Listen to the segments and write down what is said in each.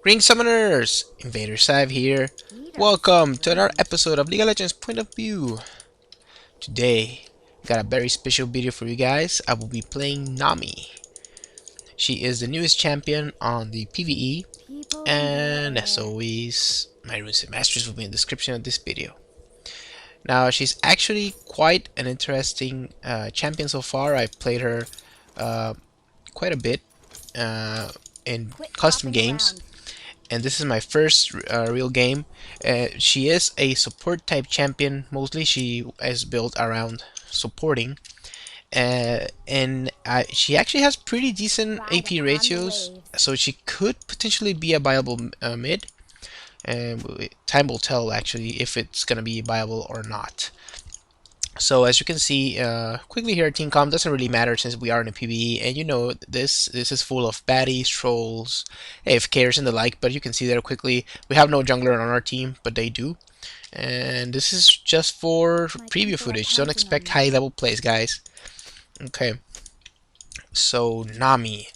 Green Summoners! InvaderXive here. Welcome to another episode of League of Legends Point of View. Today, got a very special video for you guys. I will be playing Nami. She is the newest champion on the PvE, and as always, my runes and masteries will be in the description of this video. Now, she's actually quite an interesting champion so far. I've played her quite a bit in custom games, and this is my first real game. She is a support type champion. Mostly she is built around supporting, and she actually has pretty decent AP ratios, so she could potentially be a viable mid, and time will tell actually if it's gonna be viable or not. So as you can see quickly here, team comp doesn't really matter since we are in a PvE, and you know this is full of baddies, trolls, afkers, and the like. But you can see there quickly we have no jungler on our team, but they do. And this is just for preview footage. Don't expect high level plays, guys. Okay, so Nami.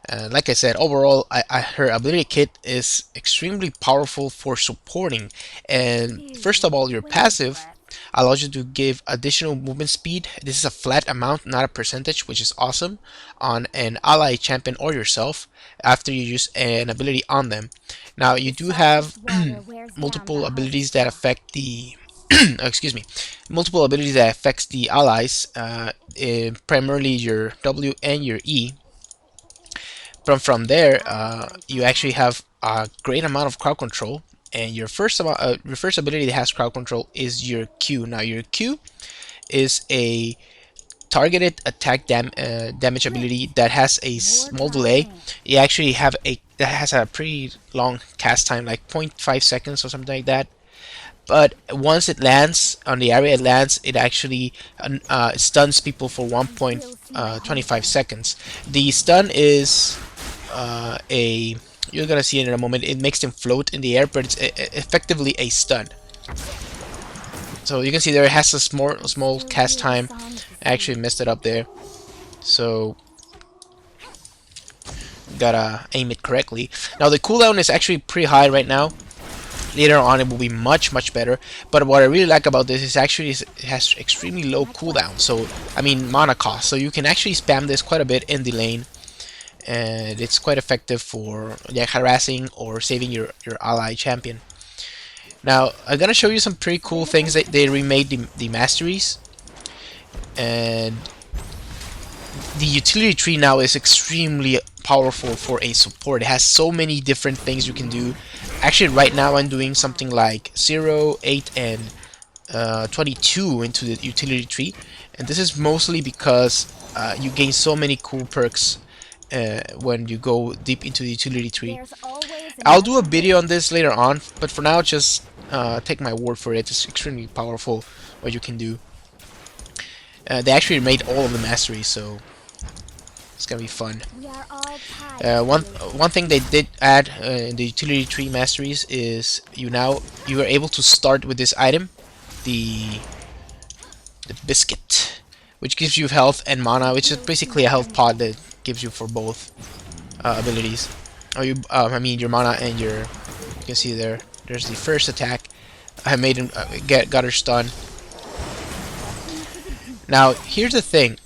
Like I said, overall, her ability kit is extremely powerful for supporting. And first of all, your passive allows you to give additional movement speed. This is a flat amount, not a percentage, which is awesome on an ally champion or yourself after you use an ability on them. Now you do have multiple abilities that affect the excuse me, multiple abilities that affects the allies, primarily your W and your E. From there, you actually have a great amount of crowd control, and your first ability that has crowd control is your Q. Now your Q is a targeted attack damage ability that has a small delay. You actually have a that has a pretty long cast time, like 0.5 seconds or something like that. But once it lands on the area it lands, it actually stuns people for 1.25 seconds. The stun is a you're gonna see it in a moment. It makes them float in the air, but it's effectively a stun. So you can see there it has a small cast time. I actually messed it up there, so gotta aim it correctly. Now the cooldown is actually pretty high right now. Later on it will be much better, but what I really like about this is actually it has extremely low cooldown, so I mean mana cost, so you can actually spam this quite a bit in the lane, and it's quite effective for harassing or saving your ally champion. Now I'm gonna show you some pretty cool things that they remade the Masteries, and the utility tree now is extremely powerful for a support. It has so many different things you can do. Actually right now I'm doing something like 0, 8, and 22 into the utility tree, and this is mostly because you gain so many cool perks when you go deep into the utility tree. I'll do a video on this later on, but for now just take my word for it. It's extremely powerful what you can do. They actually made all of the masteries, so it's gonna be fun. One thing they did add in the utility tree masteries is you are able to start with this item, the biscuit, which gives you health and mana, which is basically a health pod that gives you for both abilities. Or I mean your mana and your. You can see there's the first attack. I made him got her stunned. Now here's the thing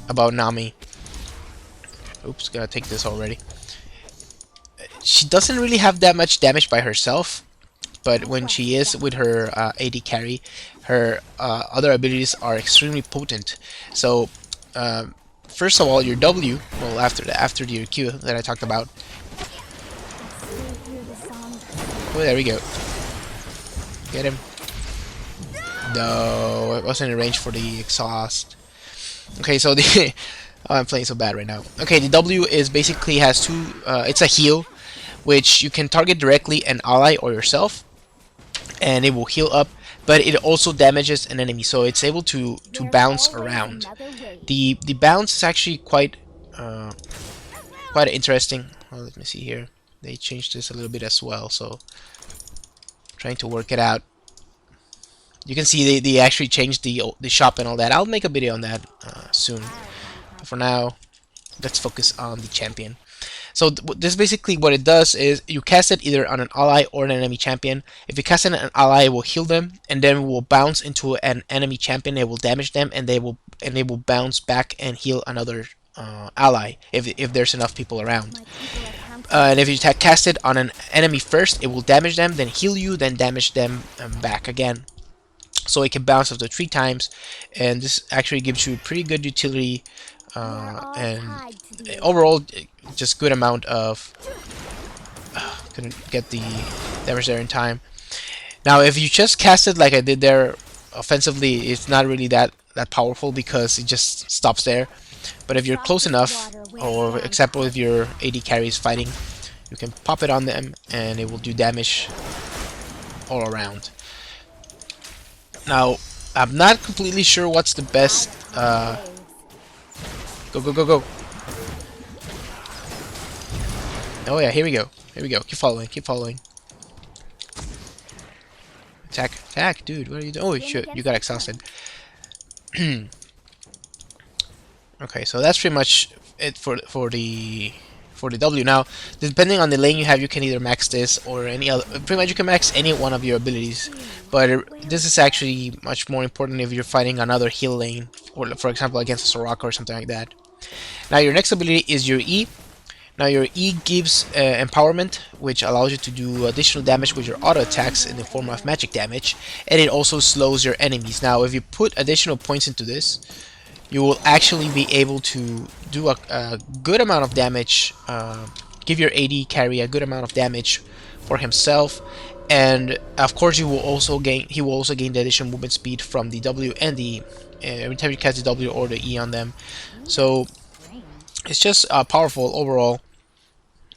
about Nami. Oops, gotta take this already. She doesn't really have that much damage by herself, but when she is with her AD carry, her other abilities are extremely potent. So first of all, your W, well after your Q that I talked about. Oh, there we go. Get him. No, it wasn't in range for the exhaust. Okay, so the oh, I'm playing so bad right now. Okay, the W is basically has two. It's a heal, which you can target directly an ally or yourself, and it will heal up. But it also damages an enemy, so it's able to bounce around. The bounce is actually quite interesting. Well, let me see here. They changed this a little bit as well, so trying to work it out. You can see they actually changed the shop and all that. I'll make a video on that soon. But for now, let's focus on the champion. So this basically what it does is you cast it either on an ally or an enemy champion. If you cast it on an ally, it will heal them, and then it will bounce into an enemy champion. It will damage them, and they will bounce back and heal another ally if there's enough people around. And if you cast it on an enemy first, it will damage them, then heal you, then damage them back again. So it can bounce up to 3 times, and this actually gives you pretty good utility and overall just good amount of couldn't get the damage there in time. Now if you just cast it like I did there offensively, it's not really that powerful because it just stops there. But if you're close enough, or example if your AD carry is fighting, you can pop it on them and it will do damage all around. Now I'm not completely sure what's the best go. Oh yeah, here we go. Keep following. Attack, dude. What are you doing? Oh shit, you got exhausted. Okay, so that's pretty much it for the W. Now, depending on the lane you have, you can either max this or any other. Pretty much, you can max any one of your abilities. But this is actually much more important if you're fighting another heal lane, or for example, against a Soraka or something like that. Now, your next ability is your E. Now your E gives empowerment, which allows you to do additional damage with your auto attacks in the form of magic damage, and it also slows your enemies. Now if you put additional points into this, you will actually be able to do a good amount of damage, give your AD carry a good amount of damage for himself, and of course he will also gain the additional movement speed from the W and the every time you cast the W or the E on them. So it's just powerful overall.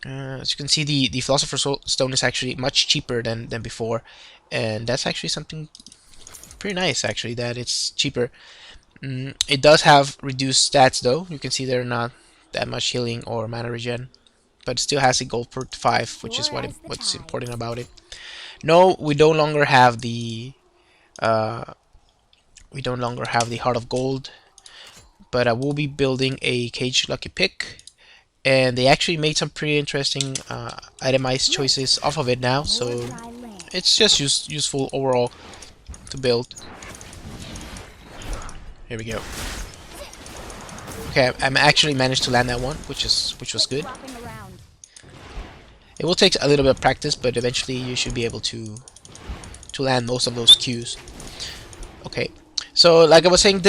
As you can see, the Philosopher's Stone is actually much cheaper than before, and that's actually something pretty nice, actually, that it's cheaper. It does have reduced stats, though. You can see they're not that much healing or mana regen, but it still has a gold per 5, which is what's important about it. No, we no longer have the Heart of Gold, but I will be building a Cage Lucky Pick, and they actually made some pretty interesting itemized choices off of it now, so it's just useful overall to build. Here we go. Okay, I actually managed to land that one, which was good. It will take a little bit of practice, but eventually you should be able to land most of those Qs. Okay, so like I was saying,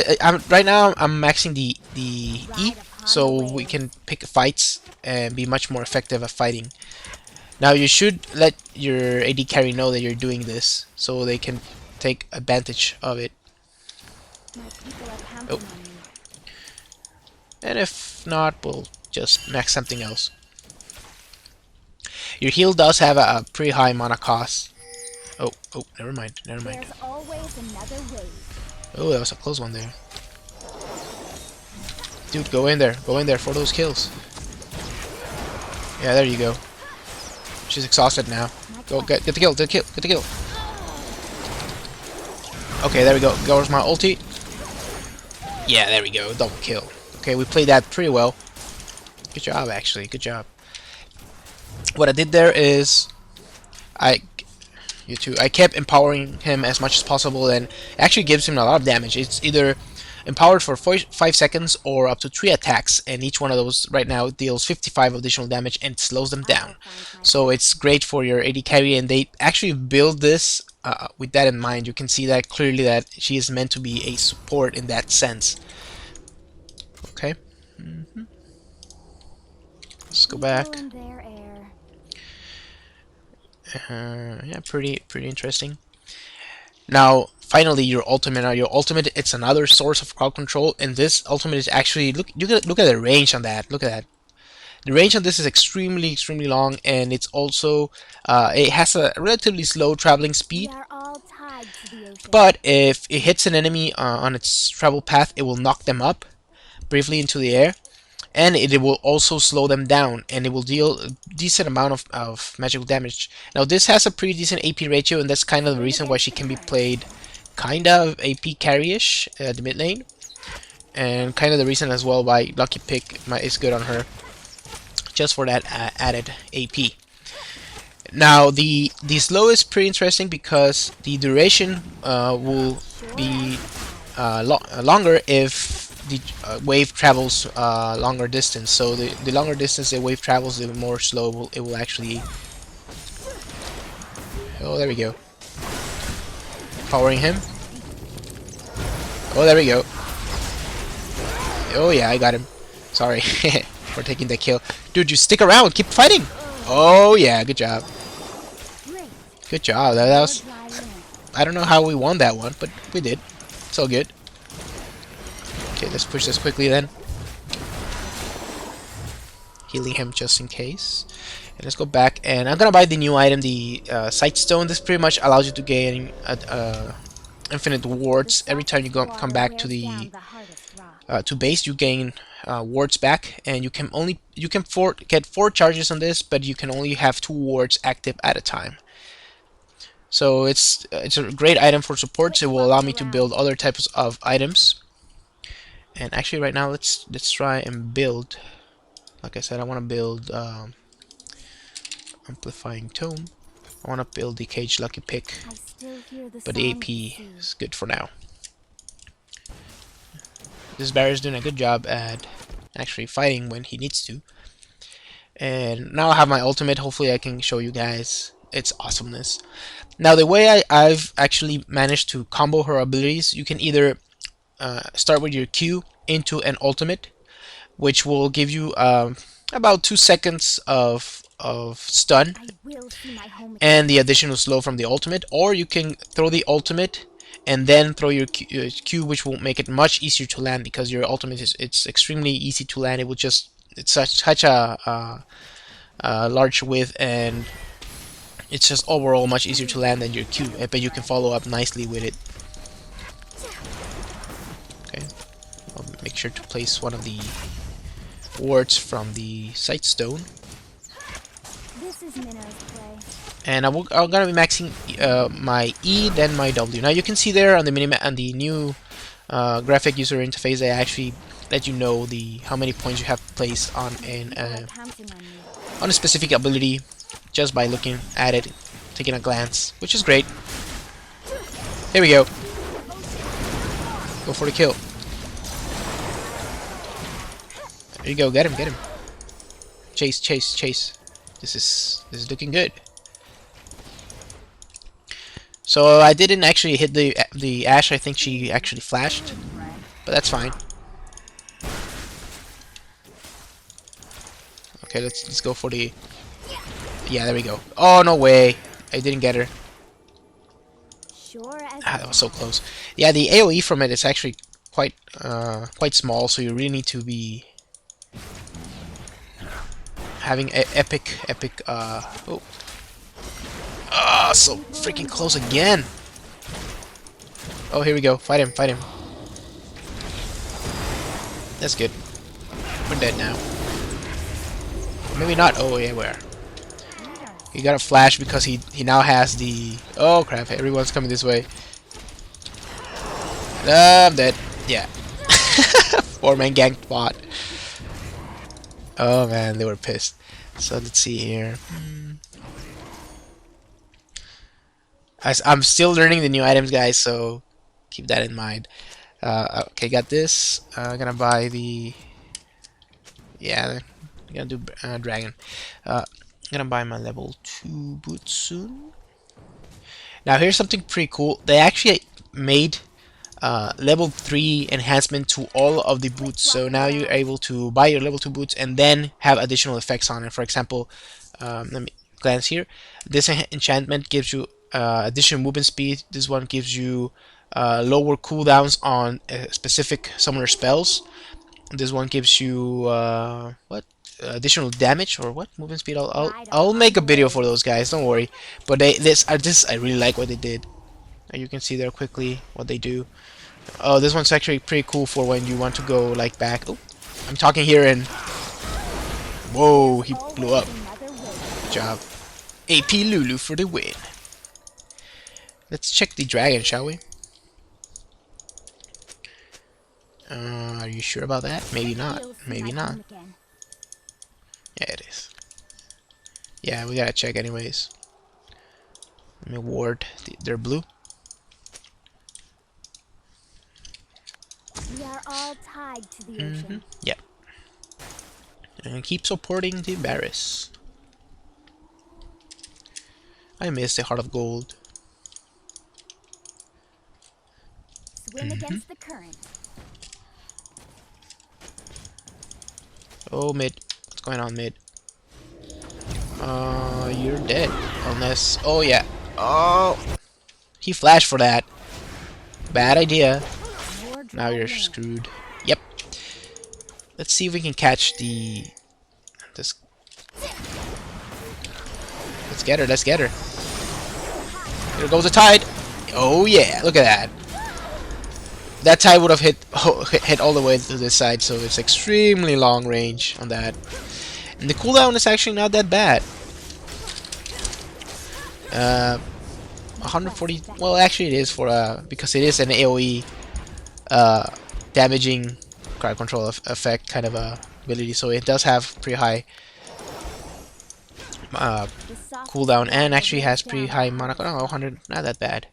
right now I'm maxing the E, so we can pick fights and be much more effective at fighting. Now you should let your AD carry know that you're doing this, so they can take advantage of it. Oh. And if not, we'll just max something else. Your heal does have a pretty high mana cost. Oh, never mind. Oh, that was a close one there. Dude, go in there for those kills. Yeah, there you go. She's exhausted now. Go, get the kill, get the kill. Okay, there we go. Goes my ulti. Yeah, there we go, double kill. Okay, we played that pretty well. Good job, actually, good job. What I did there is, I kept empowering him as much as possible, and it actually gives him a lot of damage. It's either empowered for 5 seconds or up to 3 attacks, and each one of those right now deals 55 additional damage and slows them down. So it's great for your AD carry, and they actually build this with that in mind. You can see that clearly that she is meant to be a support in that sense. Okay. Let's go back. Yeah, pretty interesting. Now, finally, your ultimate. Now, your ultimate, it's another source of crowd control, and this ultimate is actually look at the range on that. Look at that. The range on this is extremely long, and it's also it has a relatively slow traveling speed. But if it hits an enemy on its travel path, it will knock them up briefly into the air, and it will also slow them down, and it will deal a decent amount of magical damage. Now this has a pretty decent AP ratio, and that's kind of the reason why she can be played kind of AP carry-ish at the mid lane, and kind of the reason as well why Lucky Pick is good on her. just for that added AP. Now the slow is pretty interesting because the duration will be longer if the wave travels longer distance. So the longer distance the wave travels, the more slow it will actually. Oh, there we go. Powering him. Oh, there we go. Oh yeah, I got him. Sorry for taking the kill. Dude, you stick around. Keep fighting. Oh yeah, good job. Good job. That was. I don't know how we won that one, but we did. It's all good. Okay, let's push this quickly then. Healing him just in case. And let's go back, and I'm gonna buy the new item, the Sight Stone. This pretty much allows you to gain infinite wards every time you come back to the to base. You gain wards back, and you can get 4 charges on this, but you can only have 2 wards active at a time. So it's a great item for supports. It will allow me to build other types of items. And actually, right now, let's try and build. Like I said, I want to build Amplifying Tome. I want to build the Cage Lucky Pick, but the AP is good for now. This barrier's doing a good job at actually fighting when he needs to. And now I have my ultimate. Hopefully I can show you guys its awesomeness. Now the way I've actually managed to combo her abilities, you can either start with your Q into an ultimate, which will give you about 2 seconds of stun and the additional slow from the ultimate, or you can throw the ultimate and then throw your Q, which will make it much easier to land because your ultimate it's extremely easy to land. It will just it's such a large width, and it's just overall much easier to land than your Q, but you can follow up nicely with it. Okay, I'll make sure to place one of the wards from the Sight Stone. And I'm gonna be maxing my E, then my W. Now you can see there on the minimap and the new graphic user interface, they actually let you know how many points you have placed on a specific ability just by looking at it, taking a glance, which is great. Here we go. Go for the kill. There you go. Get him. Get him. Chase. Chase. Chase. This is looking good. So I didn't actually hit the Ashe. I think she actually flashed, but that's fine. Okay, let's go for the. Yeah, there we go. Oh no way! I didn't get her. That was so close. Yeah, the AOE from it is actually quite small, so you really need to be having epic. Oh. Ah, so freaking close again. Oh, here we go. Fight him. That's good. We're dead now. Maybe not. Oh yeah, we are. He got a flash because he now has the. Oh crap! Everyone's coming this way. I'm dead. Yeah. 4-man gang bot. Oh man, they were pissed. So let's see here. I'm still learning the new items, guys, so keep that in mind. Okay, got this. I'm gonna buy the. Yeah, I'm gonna do dragon. I'm gonna buy my level 2 boots soon. Now here's something pretty cool. They actually made level 3 enhancement to all of the boots. So now you're able to buy your level 2 boots and then have additional effects on it. For example, let me glance here. This enchantment gives you additional movement speed. This one gives you lower cooldowns on specific summoner spells. This one gives you what? Additional damage or what? Movement speed. I'll make a video for those guys. Don't worry. But this I really like what they did. You can see there quickly what they do. Oh, this one's actually pretty cool for when you want to go like back. Oh, I'm talking here and whoa, he blew up. Good job. AP Lulu for the win. Let's check the dragon, shall we? Are you sure about that? Maybe not. Maybe not. Yeah, it is. Yeah, we gotta check anyways. Let me ward. They're blue. We are all tied to the ocean. Yeah. And keep supporting the Barris. I miss the Heart of Gold. Swim against the current. Oh, mid. What's going on, mid? You're dead. Unless... Oh, yeah. Oh! He flashed for that. Bad idea. Now you're screwed. Yep. Let's see if we can catch the... This... Let's get her, let's get her. There goes the tide. Oh, yeah. Look at that. That tide would have hit all the way to this side, so it's extremely long range on that. And the cooldown is actually not that bad. 140. Well, actually, it is for because it is an AOE damaging crowd control effect kind of ability, so it does have pretty high cooldown and actually has pretty high mana. Oh, 100, not that bad.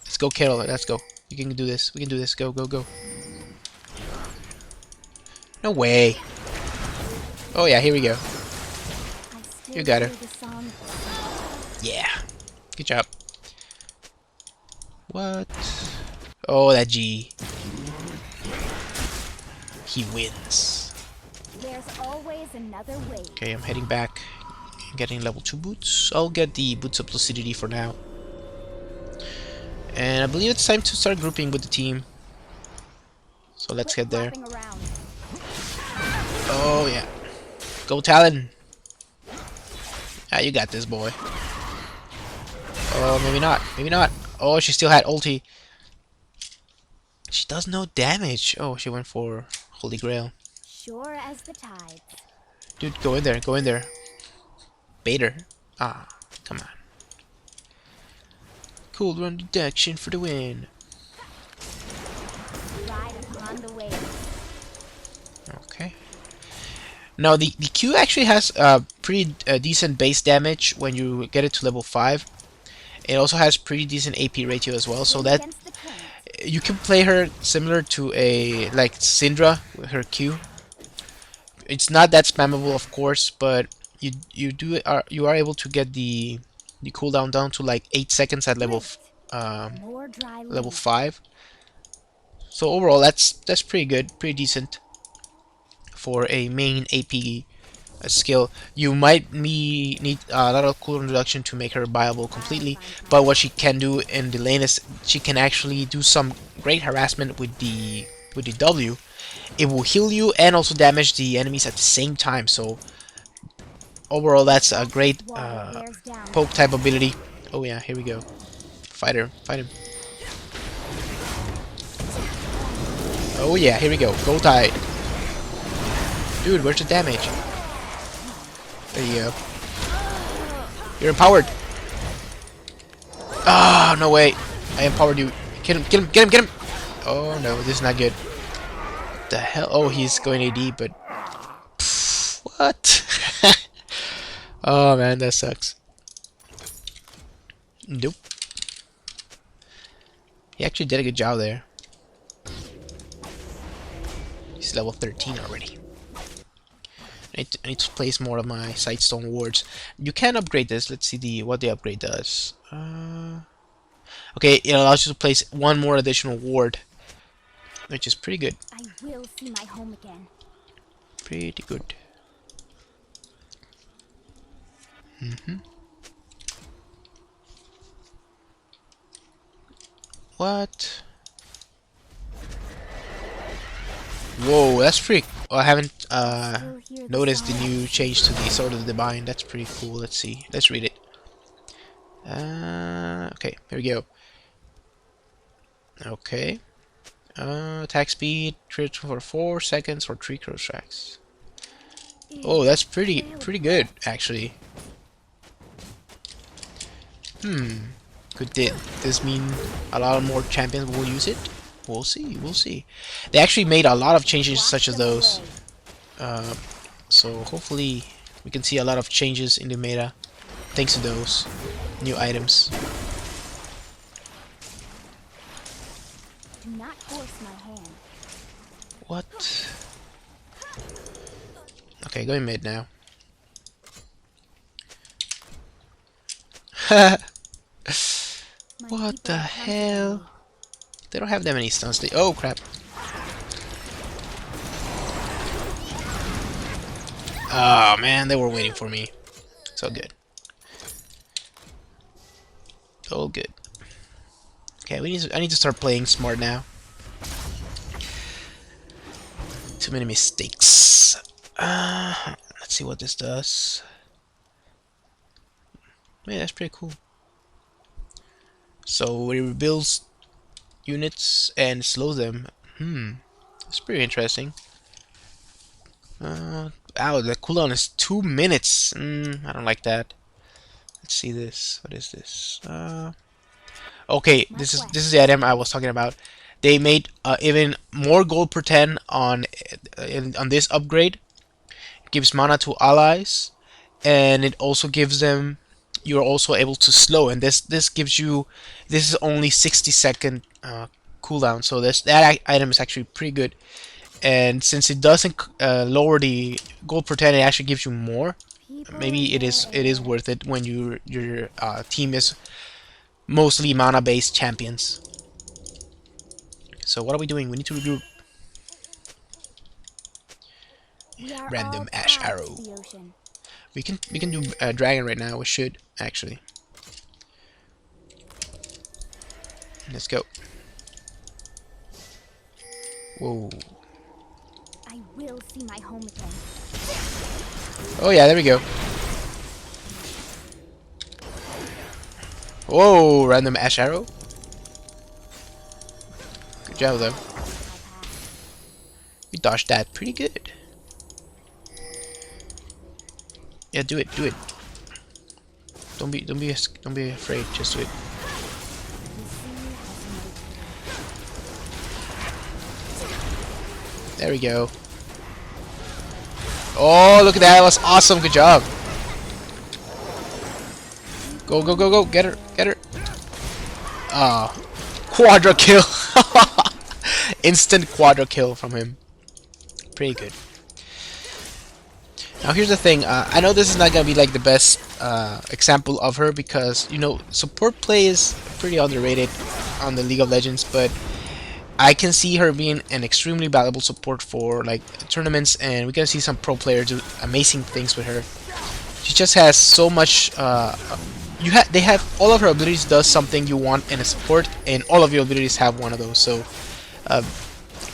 Let's go, Carol. Let's go. We can do this. We can do this. Go, go, go. No way. Oh yeah, here we go. You got her. Yeah. Good job. What? Oh, that G. He wins. There's always another way. Okay, I'm heading back. Getting level 2 boots. I'll get the boots of lucidity for now. And I believe it's time to start grouping with the team. So let's get there. Oh yeah. Go Talon. Ah, you got this, boy. Oh, maybe not. Maybe not. Oh, she still had ulti. She does no damage. Oh, she went for Holy Grail. Sure as the tides. Dude, go in there. Go in there. Bait her. Ah, come on. Cool run deduction for the win. Ride upon the waves. Okay. Now the Q actually has pretty decent base damage when you get it to level 5. It also has pretty decent AP ratio as well, so that you can play her similar to a like Syndra with her Q. It's not that spammable, of course, but you are able to get the cooldown down to like 8 seconds at level level 5. So overall, that's pretty good, pretty decent for a main AP skill. You might need a lot of cooldown reduction to make her viable completely, but what she can do in the lane is she can actually do some great harassment with the W. It will heal you and also damage the enemies at the same time. So overall, that's a great poke type ability. Oh yeah, here we go. Fight her, fight him. Oh yeah, here we go. Go Tide. Dude, where's the damage? There you go. You're empowered. Ah, oh, no way. I empowered you. Get him, get him, get him, get him. Oh no, this is not good. What the hell? Oh, he's going AD, but... Pfft, what? Oh man, that sucks. Nope. He actually did a good job there. He's level 13 already. I need to place more of my Sightstone wards. You can upgrade this. Let's see what the upgrade does. Okay, it allows you to place one more additional ward, which is pretty good. I will see my home again. Pretty good. What? Whoa, that's pretty. Oh, I haven't noticed the new change to the Sword of the Divine. That's pretty cool. Let's see. Let's read it. Okay, here we go. Okay. Attack speed, crit for 4 seconds for 3 cross tracks. Oh, that's pretty good, actually. Could this mean a lot more champions will use it? We'll see, we'll see. They actually made a lot of changes such as those. So hopefully We can see a lot of changes in the meta thanks to those new items. Do not force my hand. What? Okay, going mid now. My What people the are counting on hell? me. They don't have that many stuns. Oh crap. Oh man, they were waiting for me. So good. So good. Okay, I need to start playing smart now. Too many mistakes. Let's see what this does. Man, that's pretty cool. So it rebuilds units and slows them. That's pretty interesting. Ow, the cooldown is 2 minutes. I don't like that. Let's see this. What is this? Okay, My this is quest the item I was talking about. They made even more gold per 10 on this upgrade. It gives mana to allies, and it also gives them. You're also able to slow, and this gives you. This is only 60-second cooldown, so that item is actually pretty good. And since it doesn't lower the gold per 10, it actually gives you more. people Maybe in their it is air. worth it when your team is mostly mana based champions. So what are we doing? We need to regroup. We are all Random ash paths to arrow. the ocean. We can do dragon right now. We should actually. Let's go. Whoa. I will see my home again. Oh yeah, there we go. Whoa, random ash arrow. Good job though. My path. We dodged that pretty good. Yeah, do it, do it. Don't be afraid. Just do it. The sea has no fear. There we go. Oh, look at that. That was awesome. Good job. Go, go, go, go. Get her. Get her. Ah. Quadra kill. Instant quadra kill from him. Pretty good. Now here's the thing. I know this is not gonna be like the best example of her because you know support play is pretty underrated on the League of Legends, but I can see her being an extremely valuable support for like tournaments, and we can see some pro players do amazing things with her. She just has so much. They have all of her abilities does something you want in a support, and all of your abilities have one of those. So uh,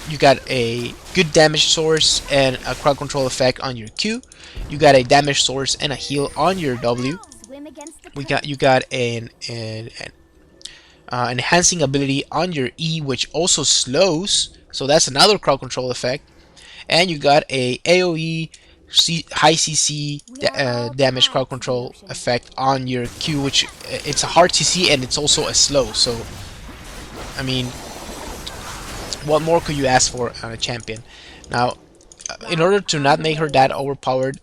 you got a good damage source and a crowd control effect on your Q. You got a damage source and a heal on your W. Swim against the We current. got you got an enhancing ability on your E, which also slows. So that's another crowd control effect. And you got a AOE high CC We are all damage crowd paths to the control ocean. effect on your Q, which it's a hard CC and it's also a slow. So I mean, what more could you ask for on a champion? Now, in order to not make her that overpowered,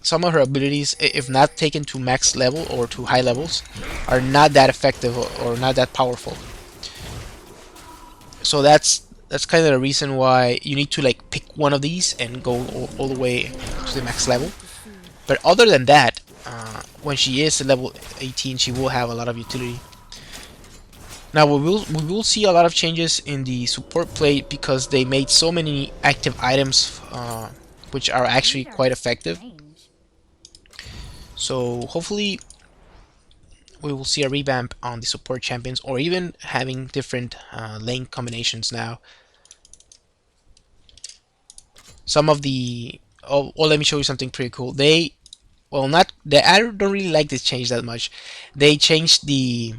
some of her abilities, if not taken to max level or to high levels, are not that effective or not that powerful. So that's kind of the reason why you need to like pick one of these and go all the way to the max level. To sea. But other than that, when she is at level 18, she will have a lot of utility. Now we will see a lot of changes in the support plate because they made so many active items, which are actually These are quite effective. strange. So hopefully we will see a revamp on the support champions, or even having different lane combinations now. Some of the let me show you something pretty cool. Not they I don't really like this change that much. They changed the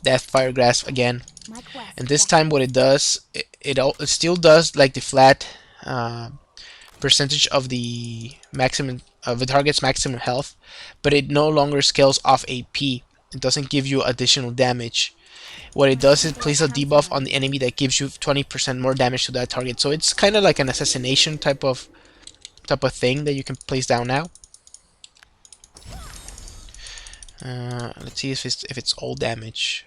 Death Fire Grasp again, My quest and this time beckons. what it does, it still does like the flat percentage of the maximum of the target's maximum health, but it no longer scales off AP. It doesn't give you additional damage. What it My does is people are place a counting debuff on on me. the enemy that gives you 20% more damage to that target. So it's kind of like an assassination type of thing that you can place down now. Let's see if it's all damage.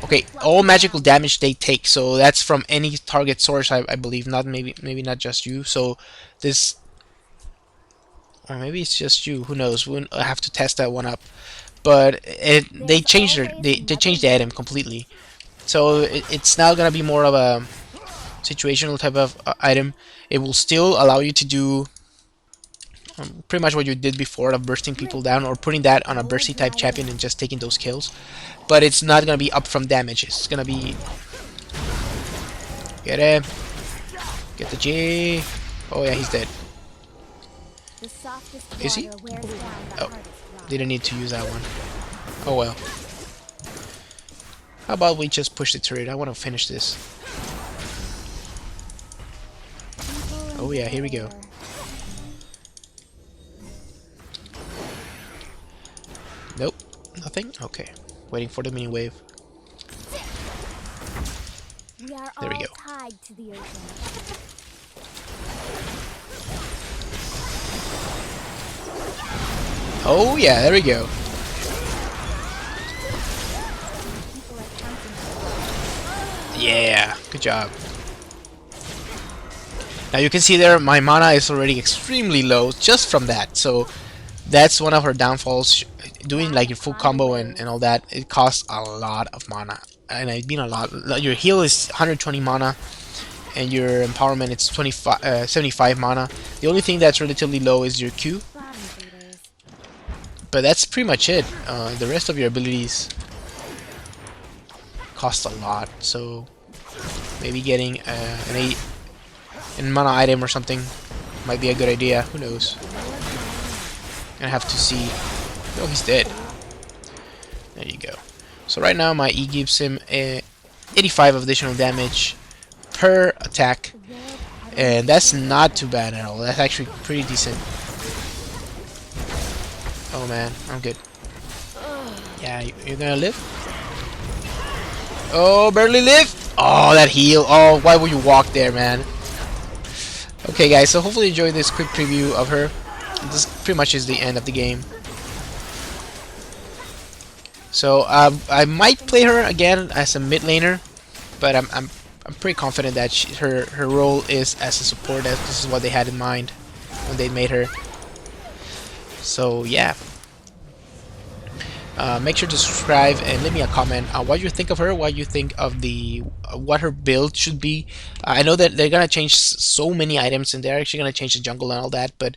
Okay, all magical damage they take. So that's from any target source, I believe. Not maybe not just you. So this, or maybe it's just you. Who knows? We'll have to test that one up. But they There's changed always they another changed the item way. completely. So it's now gonna be more of a situational type of item. It will still allow you to do pretty much what you did before of bursting people down or putting that on a More bursty type dry champion and land. just taking those kills. But it's not gonna be up from damage. It's gonna be get him, get the G. Oh yeah, he's dead. The softest Is he? water wears down the Oh, hardest rock. didn't need to use that one. Oh well. How about we just push the turret? I want to finish this. People in Oh yeah, here we go. there. Nope, nothing. Okay, waiting for the mini wave. We are There we all go. tied to the ocean. Oh yeah, there we go. People are counting on Yeah, good job. Now you can see there my mana is already extremely low just from that. So that's one of her downfalls. Doing like back your full on the combo wave. and all that, it costs a lot of mana. And I mean a lot. Your heal is 120 mana, and your empowerment it's 25, 75 mana. The only thing that's relatively low is your Q, Bottom feeders. but that's pretty much it. The rest of your abilities cost a lot, so maybe getting an 8 in mana item or something might be a good idea. Who knows? More dry land. I have to see. Oh, he's dead. There you go. So right now my E gives him 85 additional damage per attack, Their and petals that's feel not too like bad at all. That's actually pretty decent. Oh man, I'm good. Yeah, you're gonna live? Oh, barely live. Oh, that heal. Oh, why would you walk there, man? Okay, guys. So hopefully you enjoyed this quick preview of her. This pretty much is the end of the game. So I might play her again as a mid laner, but I'm pretty confident that her role is as a support. As this is what they had in mind when they made her. So yeah, make sure to subscribe and leave me a comment on what you think of her, what you think of the what her build should be. I know that they're gonna change so many items, and they're actually gonna change the jungle and all that. But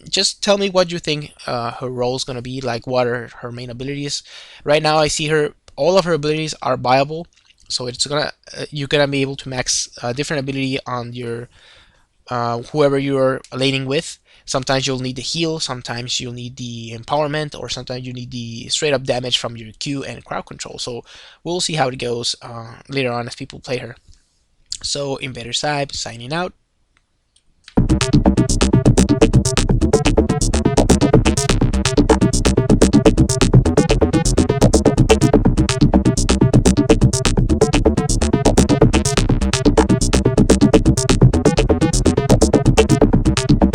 just tell me what you think her role is gonna be. Like, what are her main abilities? Right now, I see her. All of her abilities are viable, so it's gonna you're gonna be able to max different ability on your whoever you're laning with. Sometimes you'll need the heal, sometimes you'll need the empowerment, or sometimes you need the straight up damage from your Q and crowd control. So we'll see how it goes later on as people play her. So InvaderXive signing out.